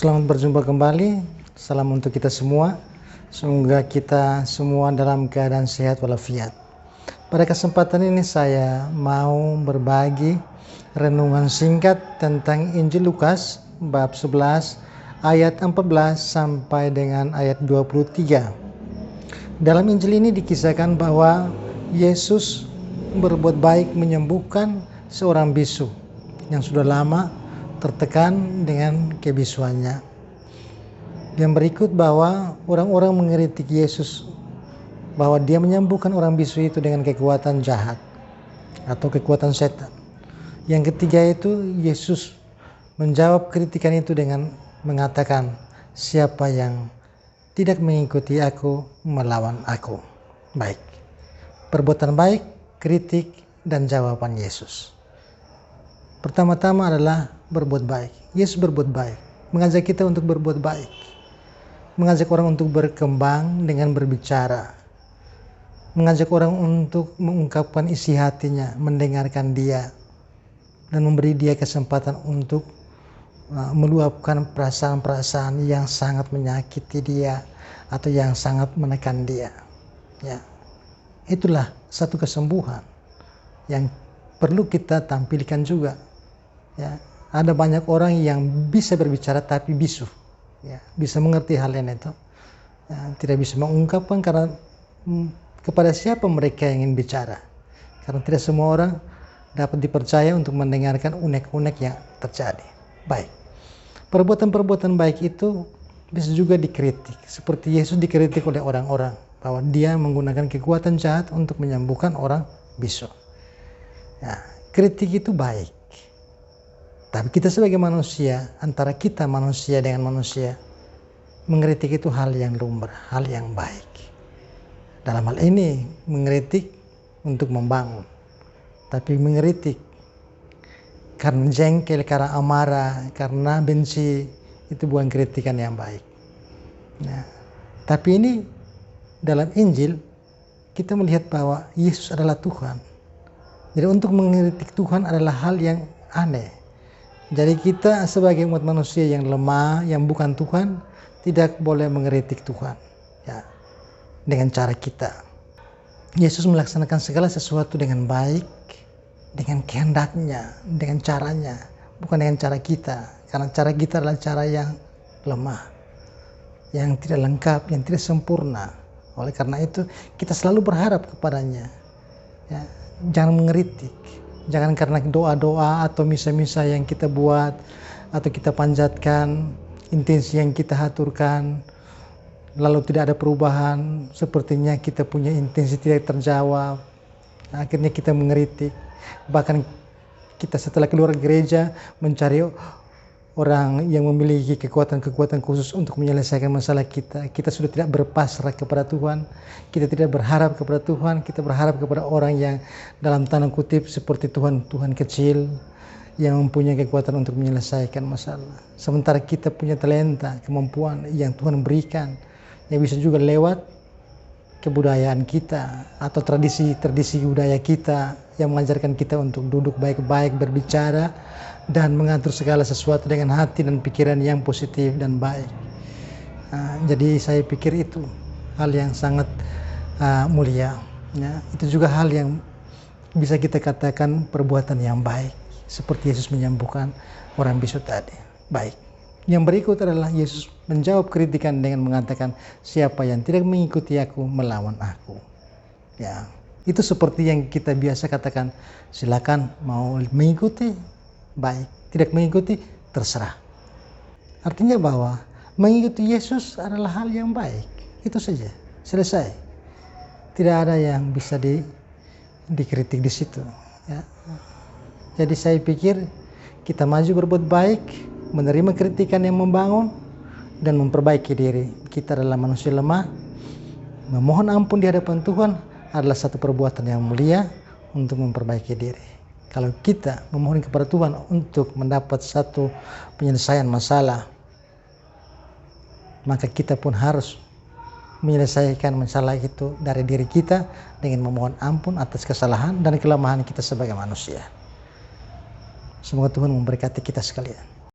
Selamat berjumpa kembali. Salam untuk kita semua. Semoga kita semua dalam keadaan sehat walafiat. Pada kesempatan ini saya mau berbagi renungan singkat tentang Injil Lukas bab 11 ayat 14 sampai dengan ayat 23. Dalam Injil ini dikisahkan bahwa Yesus berbuat baik menyembuhkan seorang bisu yang sudah lama tertekan dengan kebisuannya. Yang berikut bahwa orang-orang mengkritik Yesus bahwa dia menyembuhkan orang bisu itu dengan kekuatan jahat atau kekuatan setan. Yang ketiga itu Yesus menjawab kritikan itu dengan mengatakan, siapa yang tidak mengikuti aku melawan aku. Baik, perbuatan baik, kritik, dan jawaban Yesus. Pertama-tama adalah berbuat baik. Yesus berbuat baik, mengajak kita untuk berbuat baik, mengajak orang untuk berkembang dengan berbicara, mengajak orang untuk mengungkapkan isi hatinya, mendengarkan dia, dan memberi dia kesempatan untuk meluapkan perasaan-perasaan yang sangat menyakiti dia atau yang sangat menekan dia. Ya, itulah satu kesembuhan yang perlu kita tampilkan juga. Ya, ada banyak orang yang bisa berbicara tapi bisu, ya, bisa mengerti hal yang itu, ya, tidak bisa mengungkapkan karena kepada siapa mereka yang ingin bicara, karena tidak semua orang dapat dipercaya untuk mendengarkan unek-unek yang terjadi. Baik, perbuatan-perbuatan baik itu bisa juga dikritik, seperti Yesus dikritik oleh orang-orang bahwa dia menggunakan kekuatan jahat untuk menyembuhkan orang bisu. Ya, kritik itu baik. Tapi kita sebagai manusia, antara kita manusia dengan manusia, mengkritik itu hal yang lumrah, hal yang baik. Dalam hal ini, mengkritik untuk membangun. Tapi mengkritik karena jengkel, karena amarah, karena benci, itu bukan kritikan yang baik. Nah, tapi ini dalam Injil, kita melihat bahwa Yesus adalah Tuhan. Jadi untuk mengkritik Tuhan adalah hal yang aneh. Jadi kita sebagai umat manusia yang lemah, yang bukan Tuhan, tidak boleh mengkritik Tuhan, ya, dengan cara kita. Yesus melaksanakan segala sesuatu dengan baik, dengan kehendaknya, dengan caranya, bukan dengan cara kita. Karena cara kita adalah cara yang lemah, yang tidak lengkap, yang tidak sempurna. Oleh karena itu kita selalu berharap kepadanya. Ya, jangan mengkritik. Jangan karena doa-doa atau misa-misa yang kita buat atau kita panjatkan, intensi yang kita haturkan, lalu tidak ada perubahan, sepertinya kita punya intensi tidak terjawab, akhirnya kita mengkritik. Bahkan kita setelah keluar gereja mencari orang yang memiliki kekuatan-kekuatan khusus untuk menyelesaikan masalah kita. Kita sudah tidak berpasrah kepada Tuhan, kita tidak berharap kepada Tuhan, kita berharap kepada orang yang dalam tanda kutip seperti Tuhan kecil yang mempunyai kekuatan untuk menyelesaikan masalah. Sementara kita punya talenta, kemampuan yang Tuhan berikan, yang bisa juga lewat kebudayaan kita atau tradisi budaya kita yang mengajarkan kita untuk duduk baik-baik, berbicara, dan mengatur segala sesuatu dengan hati dan pikiran yang positif dan baik. Jadi saya pikir itu hal yang sangat mulia. Ya, itu juga hal yang bisa kita katakan perbuatan yang baik, seperti Yesus menyembuhkan orang bisu tadi. Baik. Yang berikut adalah Yesus menjawab kritikan dengan mengatakan, siapa yang tidak mengikuti aku melawan aku. Ya, itu seperti yang kita biasa katakan, silakan mau mengikuti, baik, tidak mengikuti, terserah. Artinya bahwa mengikuti Yesus adalah hal yang baik. Itu saja, selesai. Tidak ada yang bisa dikritik di situ. Ya. Jadi saya pikir kita maju berbuat baik, menerima kritikan yang membangun, dan memperbaiki diri. Kita adalah manusia lemah. Memohon ampun di hadapan Tuhan adalah satu perbuatan yang mulia untuk memperbaiki diri. Kalau kita memohon kepada Tuhan untuk mendapat satu penyelesaian masalah, maka kita pun harus menyelesaikan masalah itu dari diri kita dengan memohon ampun atas kesalahan dan kelemahan kita sebagai manusia. Semoga Tuhan memberkati kita sekalian.